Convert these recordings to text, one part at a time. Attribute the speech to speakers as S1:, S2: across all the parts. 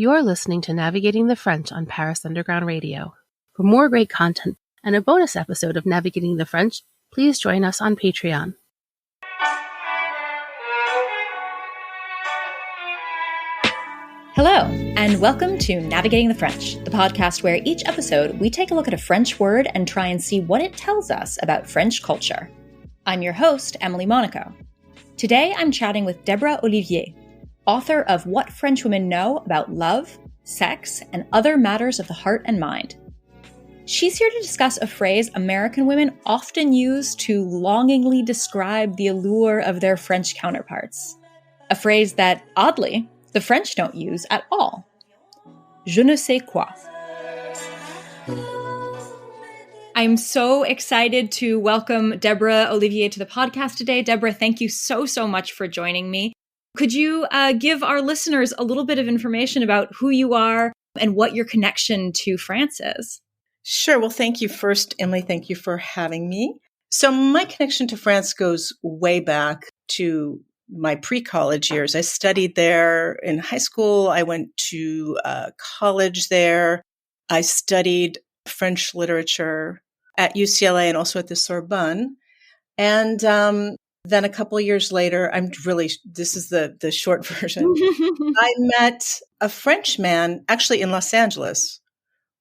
S1: You're listening to Navigating the French on Paris Underground Radio. For more great content and a bonus episode of Navigating the French, please join us on Patreon.
S2: Hello, and welcome to Navigating the French, the podcast where each episode we take a look at a French word and try and see what it tells us about French culture. I'm your host, Emily Monaco. Today I'm chatting with Debra Ollivier, author of What French Women Know About Love, Sex, and Other Matters of the Heart and Mind. She's here to discuss a phrase American women often use to longingly describe the allure of their French counterparts. A phrase that, oddly, the French don't use at all. Je ne sais quoi. I'm so excited to welcome Debra Ollivier to the podcast today. Debra, thank you so much for joining me. Could you give our listeners a little bit of information about who you are and what your connection to France is?
S3: Sure. Well, thank you first, Emily. Thank you for having me. So my connection to France goes way back to my pre-college years. I studied there in high school. I went to college there. I studied French literature at UCLA and also at the Sorbonne. And then a couple of years later, this is the short version. I met a French man actually in Los Angeles,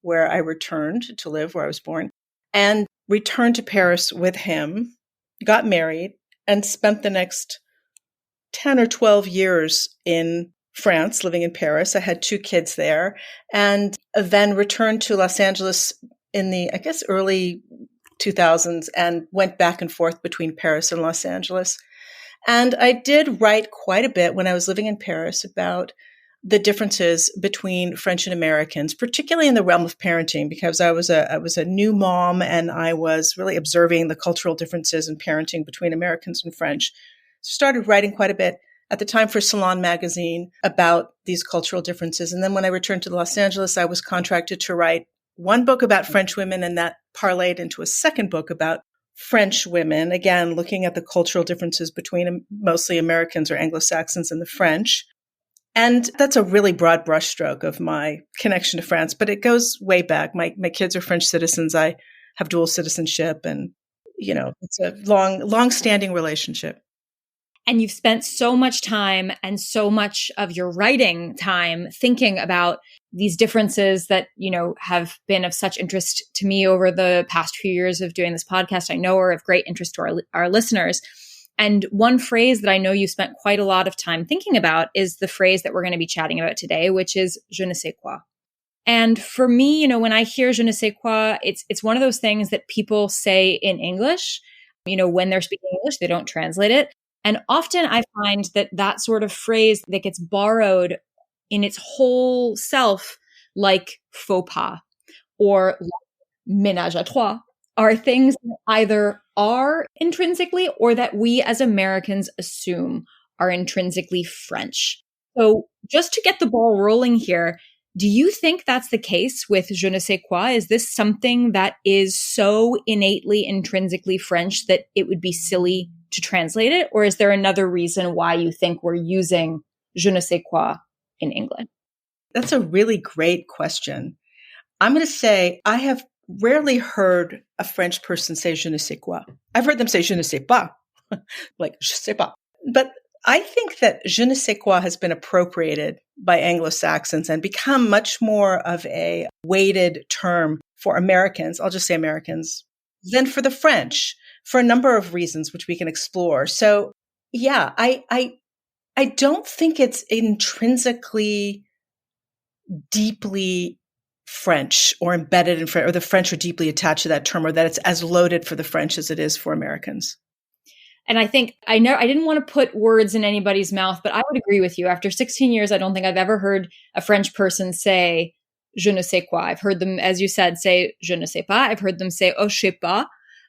S3: where I returned to live, where I was born, and returned to Paris with him, got married, and spent the next 10 or 12 years in France, living in Paris. I had 2 kids there, and then returned to Los Angeles in the, early 2000s and went back and forth between Paris and Los Angeles. And I did write quite a bit when I was living in Paris about the differences between French and Americans, particularly in the realm of parenting, because I was a new mom and I was really observing the cultural differences in parenting between Americans and French. Started writing quite a bit at the time for Salon magazine about these cultural differences. And then when I returned to Los Angeles, I was contracted to write one book about French women, and that parlayed into a second book about French women, again, looking at the cultural differences between mostly Americans or Anglo-Saxons and the French. And that's a really broad brushstroke of my connection to France, but it goes way back. My kids are French citizens. I have dual citizenship, and, it's a long-standing relationship.
S2: And you've spent so much time and so much of your writing time thinking about these differences that, have been of such interest to me over the past few years of doing this podcast. I know are of great interest to our listeners. And one phrase that I know you spent quite a lot of time thinking about is the phrase that we're going to be chatting about today, which is je ne sais quoi. And for me, when I hear je ne sais quoi, it's one of those things that people say in English. When they're speaking English, they don't translate it. And often I find that sort of phrase that gets borrowed in its whole self, like faux pas or like ménage à trois, are things that either are intrinsically or that we as Americans assume are intrinsically French. So just to get the ball rolling here, do you think that's the case with je ne sais quoi? Is this something that is so innately, intrinsically French that it would be silly to translate it? Or is there another reason why you think we're using je ne sais quoi in England?
S3: That's a really great question. I'm going to say I have rarely heard a French person say je ne sais quoi. I've heard them say je ne sais pas, like je sais pas. But I think that je ne sais quoi has been appropriated by Anglo-Saxons and become much more of a weighted term for Americans, I'll just say Americans, than for the French, for a number of reasons, which we can explore. So yeah, I don't think it's intrinsically deeply French or embedded in French, or the French are deeply attached to that term, or that it's as loaded for the French as it is for Americans.
S2: And I think I didn't want to put words in anybody's mouth, but I would agree with you. After 16 years, I don't think I've ever heard a French person say je ne sais quoi. I've heard them, as you said, say je ne sais pas. I've heard them say oh, je sais pas,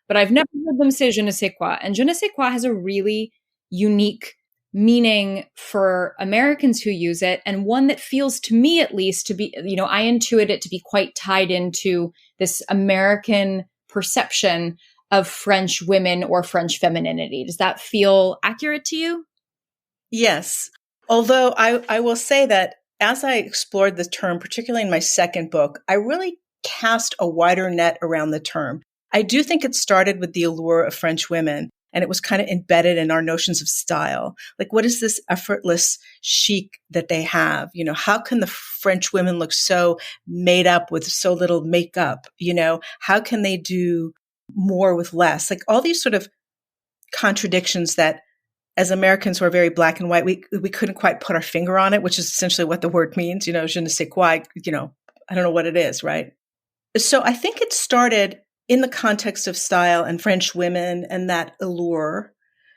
S2: but I've never heard them say je ne sais quoi. And je ne sais quoi has a really unique meaning for Americans who use it, and one that feels to me at least to be, I intuit it to be quite tied into this American perception of French women or French femininity. Does that feel accurate to you?
S3: Yes. Although I will say that as I explored the term, particularly in my second book, I really cast a wider net around the term. I do think it started with the allure of French women, and it was kind of embedded in our notions of style. Like, what is this effortless chic that they have? You know, how can the French women look so made up with so little makeup? You know, how can they do more with less? Like all these sort of contradictions that as Americans who are very black and white, we couldn't quite put our finger on it, which is essentially what the word means, you know, je ne sais quoi, you know, I don't know what it is, right? So I think it started in the context of style and French women and that allure.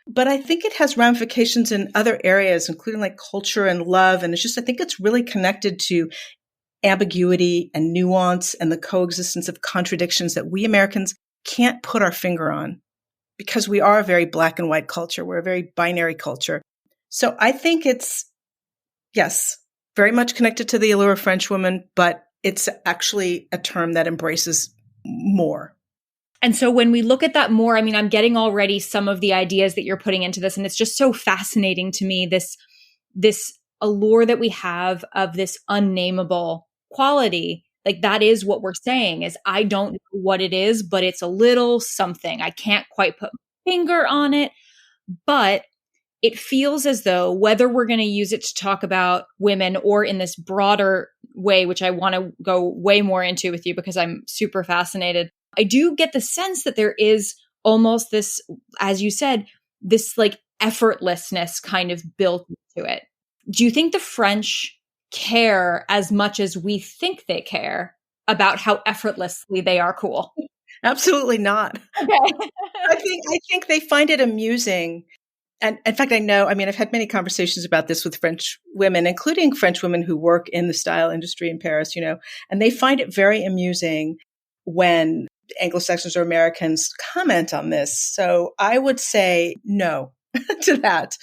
S3: But I think it has ramifications in other areas, including like culture and love. And it's just, I think it's really connected to ambiguity and nuance and the coexistence of contradictions that we Americans can't put our finger on because we are a very black and white culture. We're a very binary culture. So I think it's, yes, very much connected to the allure of French women, but it's actually a term that embraces more.
S2: And so when we look at that more, I mean, I'm getting already some of the ideas that you're putting into this, and it's just so fascinating to me, this allure that we have of this unnameable quality. Like that is what we're saying is, I don't know what it is, but it's a little something. I can't quite put my finger on it, but it feels as though whether we're going to use it to talk about women or in this broader way, which I want to go way more into with you because I'm super fascinated, I do get the sense that there is almost this, as you said, this like effortlessness kind of built into it. Do you think the French care as much as we think they care about how effortlessly they are cool?
S3: Absolutely not.
S2: Okay.
S3: I think they find it amusing. And in fact, I've had many conversations about this with French women, including French women who work in the style industry in Paris, you know, and they find it very amusing when Anglo-Saxons or Americans comment on this. So I would say no to that.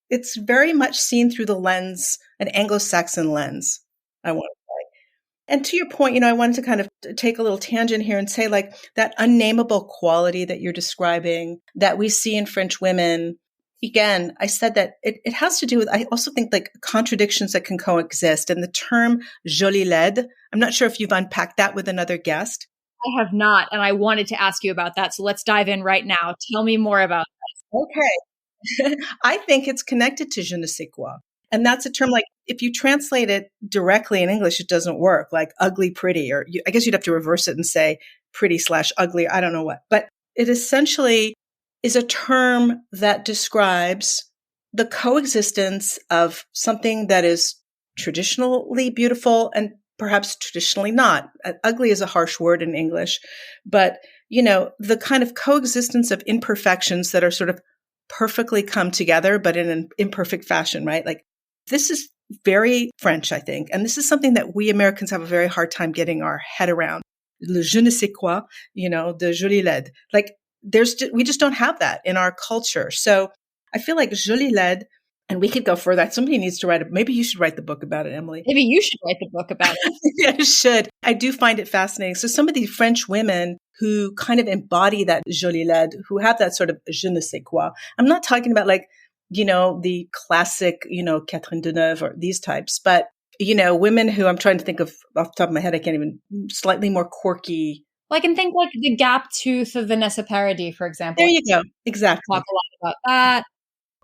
S3: It's very much seen through the lens, an Anglo-Saxon lens, I want to say. And to your point, you know, I wanted to kind of take a little tangent here and say like that unnameable quality that you're describing that we see in French women. Again, I said that it has to do with, I also think like contradictions that can coexist. And the term jolie laide, I'm not sure if you've unpacked that with another guest.
S2: I have not. And I wanted to ask you about that. So let's dive in right now. Tell me more about that.
S3: Okay. I think it's connected to je ne sais quoi. And that's a term like, if you translate it directly in English, it doesn't work, like ugly, pretty, or I guess you'd have to reverse it and say pretty/ugly. I don't know what. But it essentially is a term that describes the coexistence of something that is traditionally beautiful and perhaps traditionally not. Ugly is a harsh word in English, but, you know, the kind of coexistence of imperfections that are sort of perfectly come together, but in an imperfect fashion, right? Like this is very French, I think. And this is something that we Americans have a very hard time getting our head around. Le je ne sais quoi, you know, the jolie laide. Like we just don't have that in our culture. So I feel like jolie laide, and we could go further. Somebody needs to write it. Maybe you should write the book about it, Emily.
S2: Maybe you should write the book about it.
S3: Yeah, I should. I do find it fascinating. So some of these French women who kind of embody that jolie laide, who have that sort of je ne sais quoi. I'm not talking about like, you know, the classic, you know, Catherine Deneuve or these types, but, you know, women who I'm trying to think of off the top of my head, I can't even, slightly more quirky.
S2: Well, I can think like the gap tooth of Vanessa Paradis, for example.
S3: There you go. Exactly.
S2: Talk a lot about that.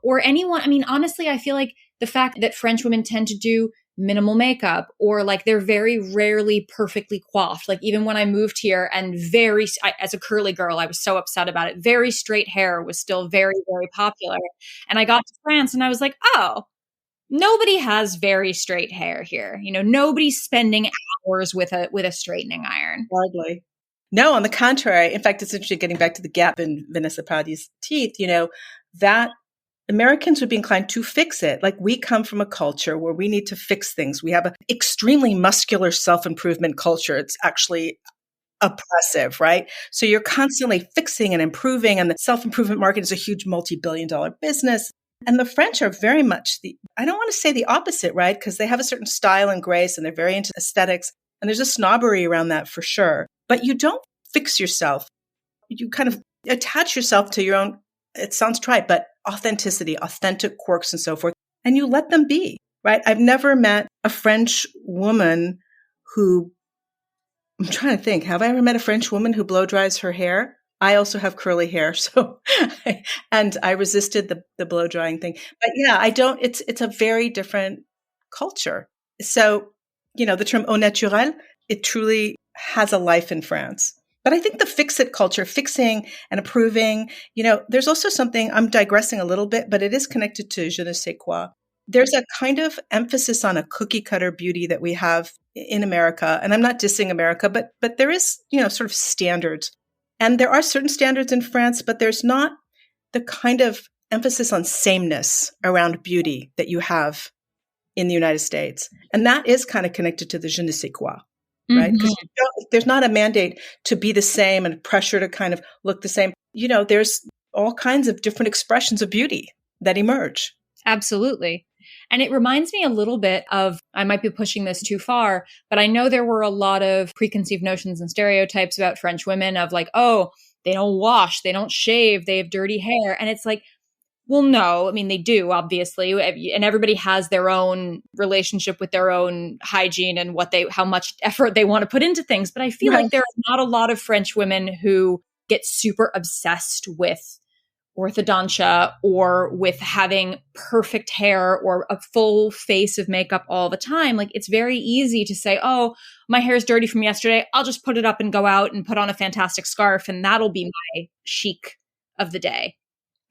S2: Or anyone, I mean, honestly, I feel like the fact that French women tend to do minimal makeup or like they're very rarely perfectly coiffed. Like even when I moved here and as a curly girl, I was so upset about it. Very straight hair was still very, very popular. And I got to France and I was like, oh, nobody has very straight hair here. You know, nobody's spending hours with a straightening iron.
S3: Hardly. No, on the contrary. In fact, it's interesting getting back to the gap in Vanessa Paradis' teeth, you know, that Americans would be inclined to fix it. Like we come from a culture where we need to fix things. We have an extremely muscular self-improvement culture. It's actually oppressive, right? So you're constantly fixing and improving, and the self-improvement market is a huge multi-billion-dollar business. And the French are very much I don't want to say the opposite, right? Because they have a certain style and grace and they're very into aesthetics. And there's a snobbery around that for sure. But you don't fix yourself. You kind of attach yourself to your own, it sounds trite, but authenticity, authentic quirks and so forth. And you let them be. right? I've never met a French woman who, I'm trying to think, have I ever met a French woman who blow dries her hair? I also have curly hair, so, and I resisted the blow drying thing. But yeah, I don't, it's a very different culture. So, the term au naturel, it truly has a life in France. But I think the fix-it culture, fixing and approving, there's also something, I'm digressing a little bit, but it is connected to je ne sais quoi. There's a kind of emphasis on a cookie cutter beauty that we have in America. And I'm not dissing America, but there is, sort of standards. And there are certain standards in France, but there's not the kind of emphasis on sameness around beauty that you have in the United States. And that is kind of connected to the je ne sais quoi, right? Because there's not a mandate to be the same and pressure to kind of look the same. There's all kinds of different expressions of beauty that emerge.
S2: Absolutely. And it reminds me a little bit of, I might be pushing this too far, but I know there were a lot of preconceived notions and stereotypes about French women of like, oh, they don't wash, they don't shave, they have dirty hair. And it's like, well, no, I mean, they do, obviously. And everybody has their own relationship with their own hygiene and how much effort they want to put into things. But I feel like there are not a lot of French women who get super obsessed with orthodontia or with having perfect hair or a full face of makeup all the time. Like, it's very easy to say, oh, my hair is dirty from yesterday. I'll just put it up and go out and put on a fantastic scarf, and that'll be my chic of the day.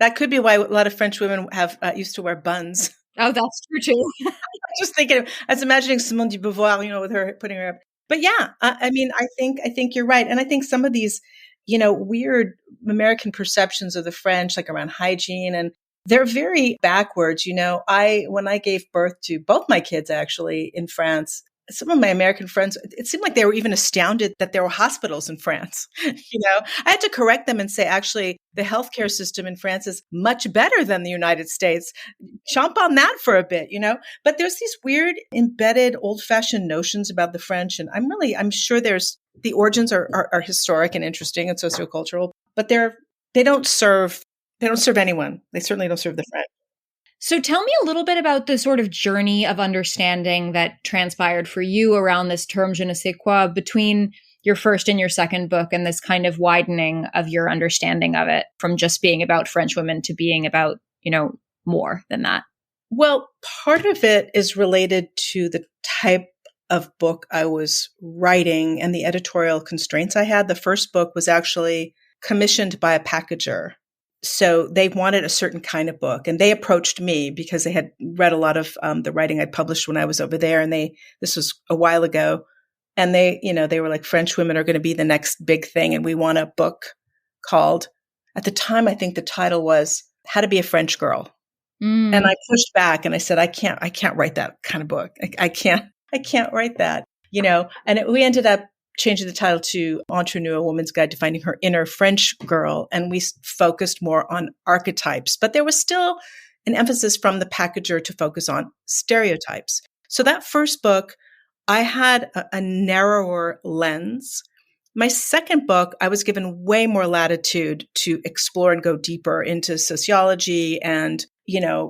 S3: That could be why a lot of French women have used to wear buns.
S2: Oh, that's true too.
S3: Just thinking, I was imagining Simone de Beauvoir, with her putting her up. But yeah, I mean, I think you're right. And I think some of these, weird American perceptions of the French, like around hygiene, and they're very backwards. When I gave birth to both my kids actually in France, some of my American friends, it seemed like they were even astounded that there were hospitals in France. I had to correct them and say, actually, the healthcare system in France is much better than the United States. Chomp on that for a bit, But there's these weird embedded old-fashioned notions about the French. And I'm sure the origins are historic and interesting and sociocultural, but they don't serve anyone. They certainly don't serve the French.
S2: So tell me a little bit about the sort of journey of understanding that transpired for you around this term je ne sais quoi between your first and your second book, and this kind of widening of your understanding of it from just being about French women to being about, more than that.
S3: Well, part of it is related to the type of book I was writing and the editorial constraints I had. The first book was actually commissioned by a packager. So they wanted a certain kind of book, and they approached me because they had read a lot of the writing I published when I was over there. And this was a while ago, and they were like, French women are going to be the next big thing. And we want a book called, at the time, I think the title was How to Be a French Girl. And I pushed back and I said, I can't write that kind of book. I can't write that, and we ended up changing the title to Entre Nous, A Woman's Guide to Finding Her Inner French Girl. And we focused more on archetypes, but there was still an emphasis from the packager to focus on stereotypes. So that first book, I had a narrower lens. My second book, I was given way more latitude to explore and go deeper into sociology and,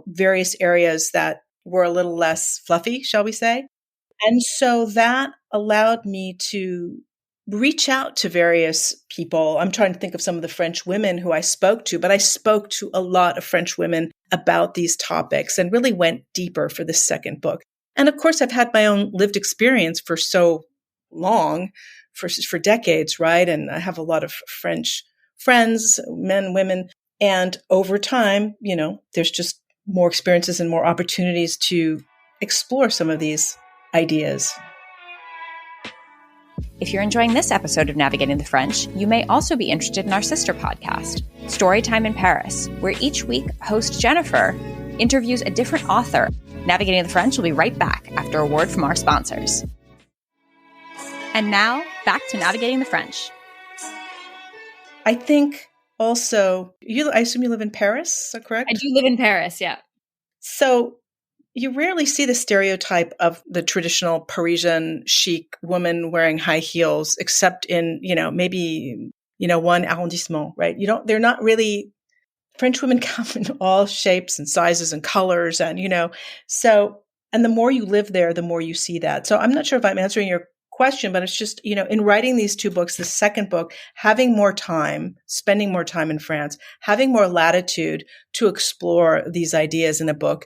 S3: various areas that were a little less fluffy, shall we say. And so that allowed me to reach out to various people. I'm trying to think of some of the French women who I spoke to, but I spoke to a lot of French women about these topics and really went deeper for the second book. And of course, I've had my own lived experience for so long, for decades, right? And I have a lot of French friends, men, women. And over time, there's just more experiences and more opportunities to explore some of these ideas.
S2: If you're enjoying this episode of Navigating the French, you may also be interested in our sister podcast, Storytime in Paris, where each week host Jennifer interviews a different author. Navigating the French will be right back after a word from our sponsors. And now, back to Navigating the French.
S3: I think also, I assume you live in Paris, is that correct?
S2: I do live in Paris, yeah.
S3: So you rarely see the stereotype of the traditional Parisian chic woman wearing high heels, except in, maybe, one arrondissement, right? They're not really, French women come in all shapes and sizes and colors. And, so And the more you live there, the more you see that. So I'm not sure if I'm answering your question, but it's just, in writing these two books, the second book, having more time, spending more time in France, having more latitude to explore these ideas in a book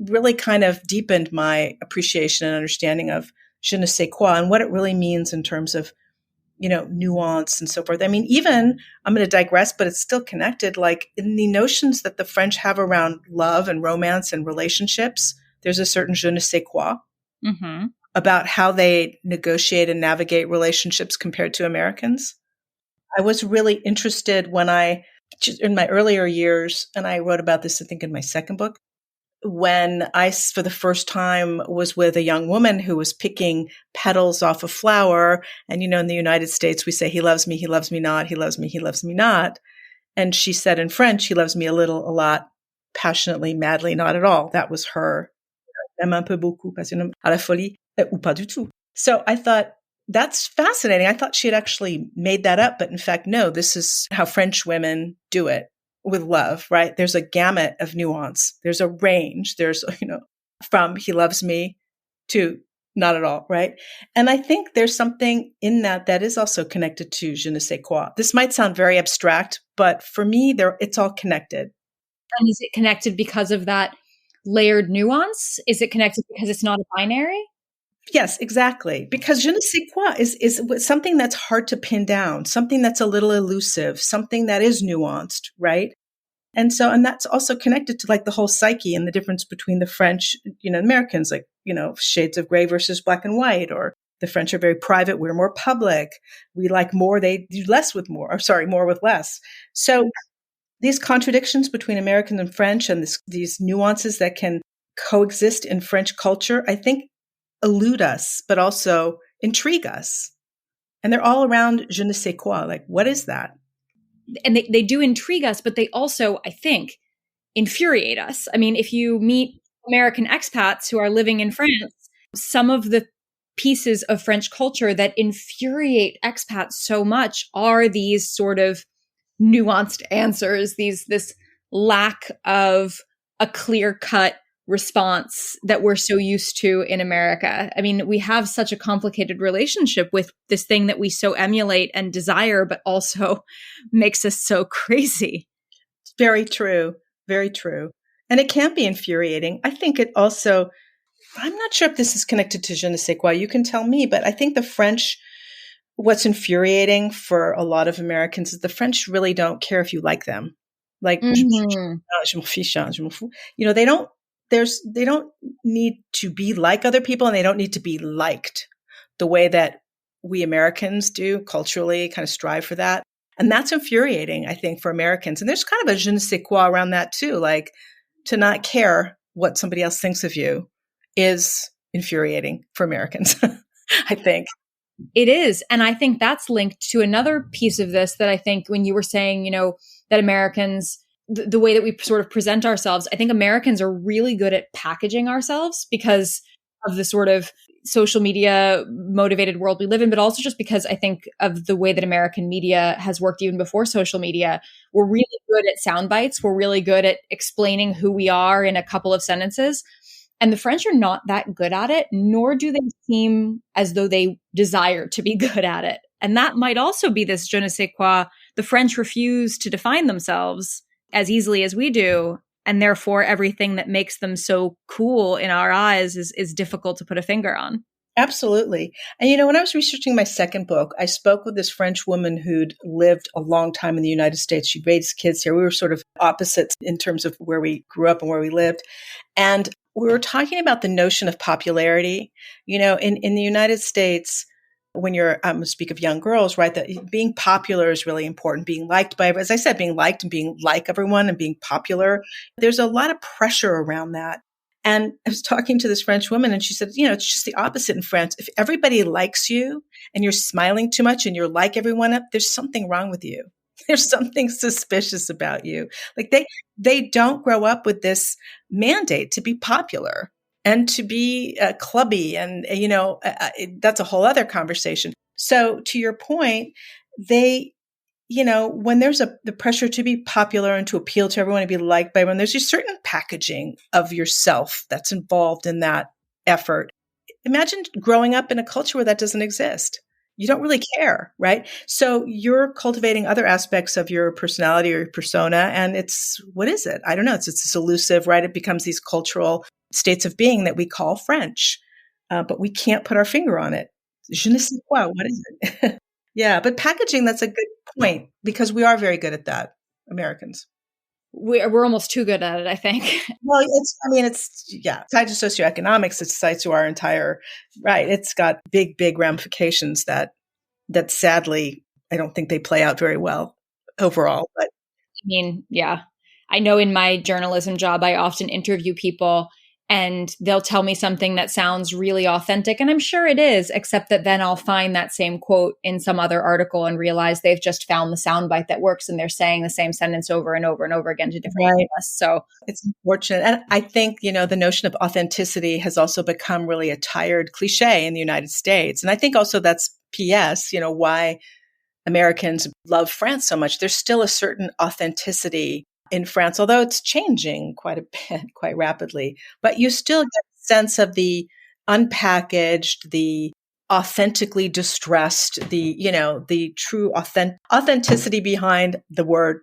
S3: really kind of deepened my appreciation and understanding of je ne sais quoi and what it really means in terms of, nuance and so forth. I mean, even, I'm going to digress, but it's still connected, like in the notions that the French have around love and romance and relationships, there's a certain je ne sais quoi about how they negotiate and navigate relationships compared to Americans. I was really interested in my earlier years, and I wrote about this, I think, in my second book, when I, for the first time, was with a young woman who was picking petals off a flower. And, in the United States, we say, he loves me not, he loves me, he loves me not. And she said in French, he loves me a little, a lot, passionately, madly, not at all. That was her. Aime un peu beaucoup, passionnément, à la folie, ou pas du tout. So I thought, that's fascinating. I thought she had actually made that up, but in fact, no, this is how French women do it with love, right? There's a gamut of nuance. There's a range. There's, from he loves me to not at all, right? And I think there's something in that is also connected to je ne sais quoi. This might sound very abstract, but for me, it's all connected.
S2: And is it connected because of that layered nuance? Is it connected because it's not a binary?
S3: Yes, exactly. Because je ne sais quoi is something that's hard to pin down, something that's a little elusive, something that is nuanced, right? And that's also connected to like the whole psyche and the difference between the French, Americans, like, shades of gray versus black and white, or the French are very private. We're more public. We like more. They do less with more, more with less. So these contradictions between Americans and French and these nuances that can coexist in French culture, I think elude us, but also intrigue us. And they're all around je ne sais quoi. Like, what is that?
S2: And they do intrigue us, but they also, I think, infuriate us. I mean, if you meet American expats who are living in France, some of the pieces of French culture that infuriate expats so much are these sort of nuanced answers, this lack of a clear-cut response that we're so used to in America. I mean, we have such a complicated relationship with this thing that we so emulate and desire, but also makes us so crazy.
S3: Very true. Very true. And it can be infuriating. I think it also, I'm not sure if this is connected to je ne sais quoi. You can tell me, but I think the French, what's infuriating for a lot of Americans is the French really don't care if you like them. Like, je m'en fiche, je m'en fous. They don't need to be like other people, and they don't need to be liked the way that we Americans do culturally, kind of strive for that. And that's infuriating, I think, for Americans. And there's kind of a je ne sais quoi around that too. Like, to not care what somebody else thinks of you is infuriating for Americans, I think.
S2: It is. And I think that's linked to another piece of this that I think when you were saying, that Americans, the way that we sort of present ourselves, I think Americans are really good at packaging ourselves because of the sort of social media motivated world we live in, but also just because I think of the way that American media has worked even before social media. We're really good at sound bites. We're really good at explaining who we are in a couple of sentences. And the French are not that good at it, nor do they seem as though they desire to be good at it. And that might also be this je ne sais quoi. The French refuse to define themselves as easily as we do. And therefore, everything that makes them so cool in our eyes is difficult to put a finger on.
S3: Absolutely. And, when I was researching my second book, I spoke with this French woman who'd lived a long time in the United States. She raised kids here. We were sort of opposites in terms of where we grew up and where we lived. And we were talking about the notion of popularity. In the United States, when I'm going to speak of young girls, right, that being popular is really important. Being liked by, as I said, being liked and being like everyone and being popular. There's a lot of pressure around that. And I was talking to this French woman and she said, it's just the opposite in France. If everybody likes you and you're smiling too much and you're like everyone up, there's something wrong with you. There's something suspicious about you. Like they don't grow up with this mandate to be popular and to be clubby. And, that's a whole other conversation. So to your point, they when there's the pressure to be popular and to appeal to everyone and be liked by everyone, there's a certain packaging of yourself that's involved in that effort. Imagine growing up in a culture where that doesn't exist. You don't really care, right? So you're cultivating other aspects of your personality or your persona. And what is it? I don't know. It's this elusive, right? It becomes these cultural states of being that we call French, but we can't put our finger on it. Je ne sais quoi. What is it? Yeah. But packaging, that's a good point because we are very good at that, Americans.
S2: We're almost too good at it, I think.
S3: Well, it's tied to socioeconomics. It's tied to our entire, right. It's got big, big ramifications that sadly, I don't think they play out very well overall. But
S2: yeah, I know in my journalism job, I often interview people and they'll tell me something that sounds really authentic. And I'm sure it is, except that then I'll find that same quote in some other article and realize they've just found the soundbite that works and they're saying the same sentence over and over and over again to different journalists. So
S3: it's unfortunate. And I think, the notion of authenticity has also become really a tired cliche in the United States. And I think also that's PS, why Americans love France so much. There's still a certain authenticity in France, although it's changing quite a bit, quite rapidly, but you still get a sense of the unpackaged, the authentically distressed, the true authenticity behind the word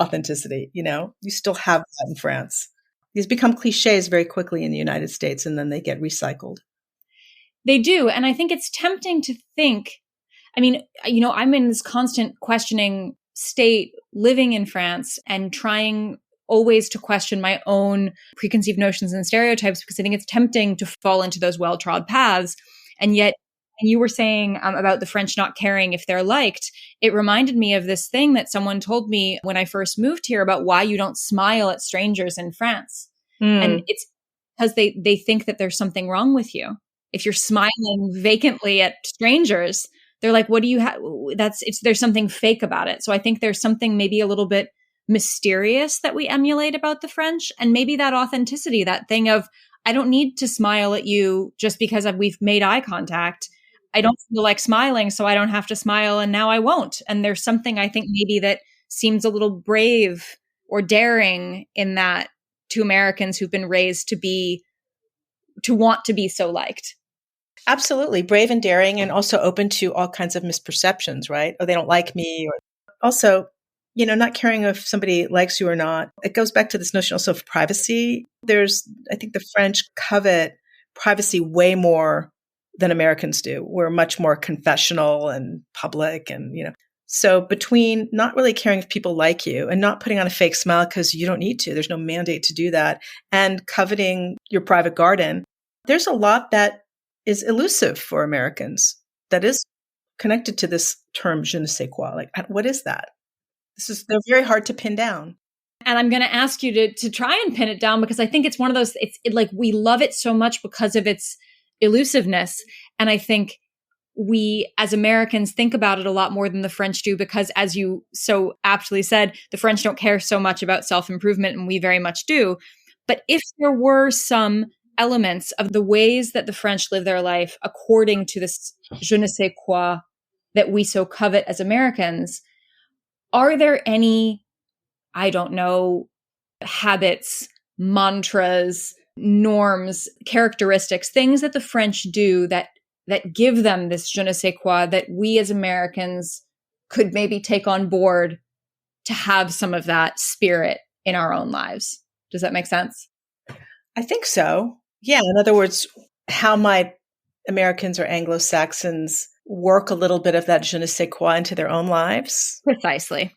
S3: authenticity. You still have that in France. These become cliches very quickly in the United States, and then they get recycled.
S2: They do. And I think it's tempting to think, I'm in this constant questioning state living in France and trying always to question my own preconceived notions and stereotypes because I think it's tempting to fall into those well-trod paths. And yet, and you were saying about the French not caring if they're liked, it reminded me of this thing that someone told me when I first moved here about why you don't smile at strangers in France. And it's because they think that there's something wrong with you. If you're smiling vacantly at strangers, they're like, what do you have? There's something fake about it. So I think there's something maybe a little bit mysterious that we emulate about the French. And maybe that authenticity, that thing of, I don't need to smile at you just because we've made eye contact. I don't feel like smiling, so I don't have to smile. And now I won't. And there's something I think maybe that seems a little brave or daring in that to Americans who've been raised to want to be so liked.
S3: Absolutely. Brave and daring and also open to all kinds of misperceptions, right? Oh, they don't like me. Or also, not caring if somebody likes you or not. It goes back to this notion also of privacy. I think the French covet privacy way more than Americans do. We're much more confessional and public and, So between not really caring if people like you and not putting on a fake smile because you don't need to, there's no mandate to do that, and coveting your private garden, there's a lot that is elusive for Americans that is connected to this term, je ne sais quoi. Like, what is that? They're very hard to pin down.
S2: And I'm going to ask you to try and pin it down because I think it's one of those, like we love it so much because of its elusiveness. And I think we as Americans think about it a lot more than the French do because, as you so aptly said, the French don't care so much about self-improvement and we very much do. But if there were some elements of the ways that the French live their life according to this je ne sais quoi that we so covet as Americans, are there any, I don't know, habits, mantras, norms, characteristics, things that the French do that give them this je ne sais quoi that we as Americans could maybe take on board to have some of that spirit in our own lives? Does that make sense?
S3: I think so. Yeah. In other words, how might Americans or Anglo-Saxons work a little bit of that je ne sais quoi into their own lives?
S2: Precisely.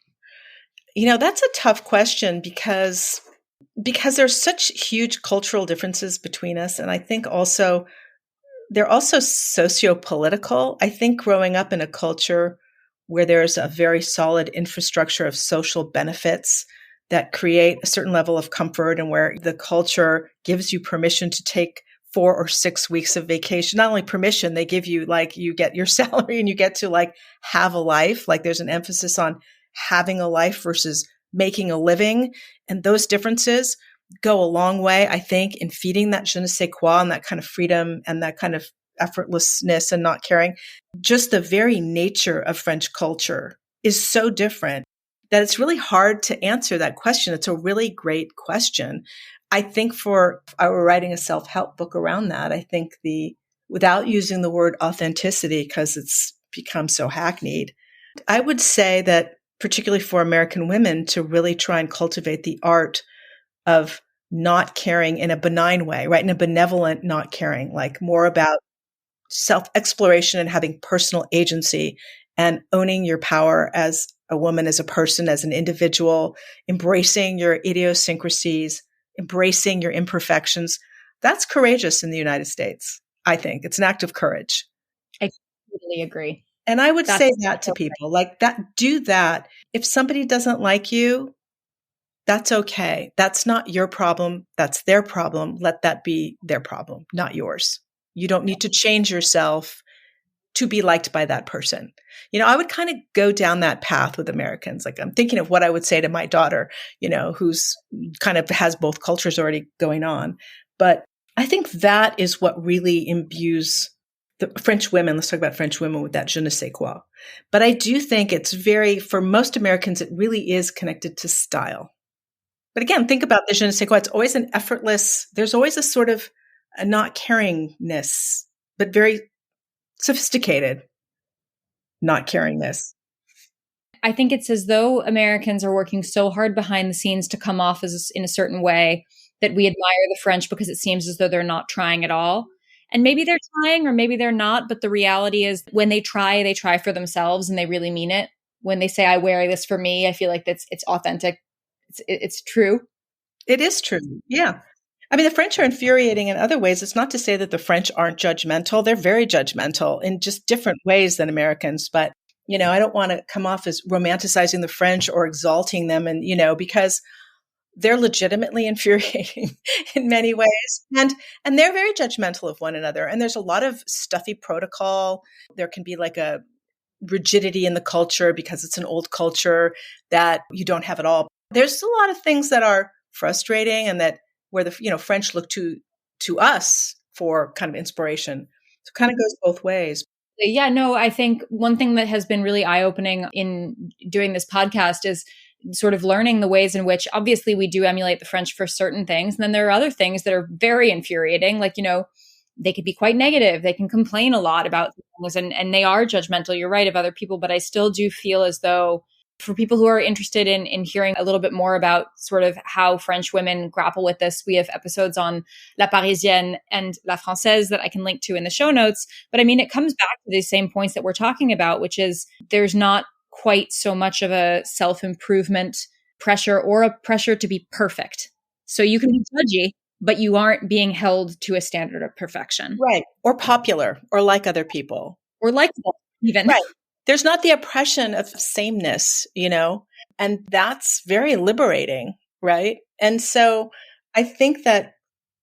S3: That's a tough question because there's such huge cultural differences between us. And I think also they're also socio-political. I think growing up in a culture where there's a very solid infrastructure of social benefits that create a certain level of comfort and where the culture gives you permission to take 4 or 6 weeks of vacation. Not only permission, they give you you get your salary and you get to have a life. There's an emphasis on having a life versus making a living. And those differences go a long way, I think, in feeding that je ne sais quoi and that kind of freedom and that kind of effortlessness and not caring. Just the very nature of French culture is so different that it's really hard to answer that question. It's a really great question. I think if I were writing a self-help book around that, I think without using the word authenticity, because it's become so hackneyed, I would say that particularly for American women to really try and cultivate the art of not caring in a benign way, right? In a benevolent not caring, like more about self-exploration and having personal agency and owning your power as a woman, as a person, as an individual, embracing your idiosyncrasies, embracing your imperfections. That's courageous in the United States, I think. It's an act of courage.
S2: I totally agree.
S3: And I would say that to people, like that, do that. If somebody doesn't like you, that's okay. That's not your problem. That's their problem. Let that be their problem, not yours. You don't need to change yourself to be liked by that person. I would kind of go down that path with Americans. Like I'm thinking of what I would say to my daughter, who's kind of has both cultures already going on. But I think that is what really imbues the French women. Let's talk about French women with that je ne sais quoi. But I do think it's for most Americans, it really is connected to style. But again, think about the je ne sais quoi. It's always an effortless, there's always a sort of a not caringness, but very sophisticated not caringness.
S2: I think it's as though Americans are working so hard behind the scenes to come off as in a certain way that we admire the French because it seems as though they're not trying at all. And maybe they're trying or maybe they're not, but the reality is when they try for themselves and they really mean it. When they say, I wear this for me, I feel like it's authentic. It's true.
S3: It is true. Yeah. I mean, the French are infuriating in other ways. It's not to say that the French aren't judgmental. They're very judgmental in just different ways than Americans. But, I don't want to come off as romanticizing the French or exalting them and, because they're legitimately infuriating in many ways. And they're very judgmental of one another. And there's a lot of stuffy protocol. There can be like a rigidity in the culture because it's an old culture that you don't have at all. There's a lot of things that are frustrating and that where the French look to us for kind of inspiration. So it kind of goes both ways.
S2: Yeah, no, I think one thing that has been really eye-opening in doing this podcast is sort of learning the ways in which obviously we do emulate the French for certain things. And then there are other things that are very infuriating. Like, they could be quite negative. They can complain a lot about things and they are judgmental. You're right, of other people. But I still do feel as though for people who are interested in hearing a little bit more about sort of how French women grapple with this, we have episodes on La Parisienne and La Française that I can link to in the show notes. But I mean, it comes back to these same points that we're talking about, which is there's not quite so much of a self-improvement pressure or a pressure to be perfect. So you can be judgy, but you aren't being held to a standard of perfection.
S3: Right. Or popular or like other people.
S2: Or likable even.
S3: Right. There's not the oppression of sameness, and that's very liberating, right? And so I think that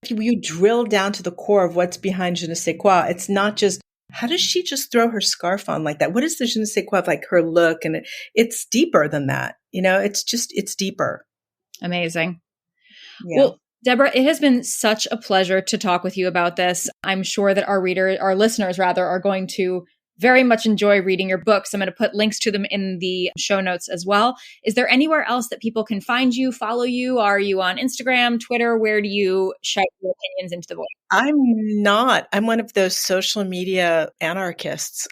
S3: if you drill down to the core of what's behind je ne sais quoi, it's not just, how does she just throw her scarf on like that? What is the je ne sais quoi of like her look? And it's deeper than that, it's deeper.
S2: Amazing.
S3: Yeah.
S2: Well, Debra, it has been such a pleasure to talk with you about this. I'm sure that our listeners are going to very much enjoy reading your books. I'm going to put links to them in the show notes as well. Is there anywhere else that people can find you, follow you? Are you on Instagram, Twitter? Where do you shout your opinions into the void?
S3: I'm not. I'm one of those social media anarchists.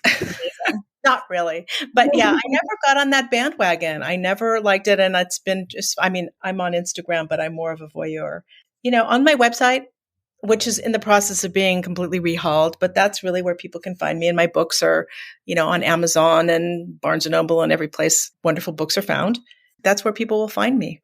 S3: Not really. But yeah, I never got on that bandwagon. I never liked it. And it's been I'm on Instagram, but I'm more of a voyeur. On my website, which is in the process of being completely rehauled, but that's really where people can find me. And my books are, on Amazon and Barnes & Noble and every place wonderful books are found. That's where people will find me.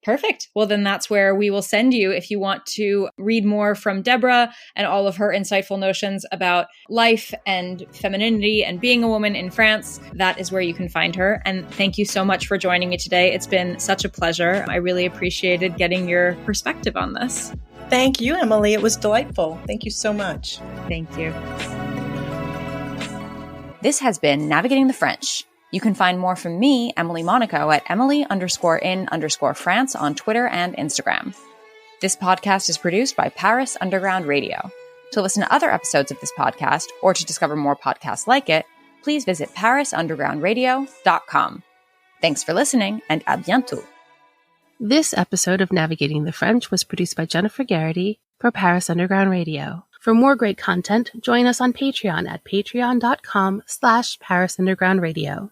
S2: Perfect. Well, then that's where we will send you if you want to read more from Debra and all of her insightful notions about life and femininity and being a woman in France. That is where you can find her. And thank you so much for joining me today. It's been such a pleasure. I really appreciated getting your perspective on this.
S3: Thank you, Emily. It was delightful. Thank you so much.
S2: Thank you. This has been Navigating the French. You can find more from me, Emily Monaco, at Emily_in_France on Twitter and Instagram. This podcast is produced by Paris Underground Radio. To listen to other episodes of this podcast or to discover more podcasts like it, please visit parisundergroundradio.com. Thanks for listening, and à bientôt.
S1: This episode of Navigating the French was produced by Jennifer Garrity for Paris Underground Radio. For more great content, join us on Patreon at patreon.com/Paris Underground Radio.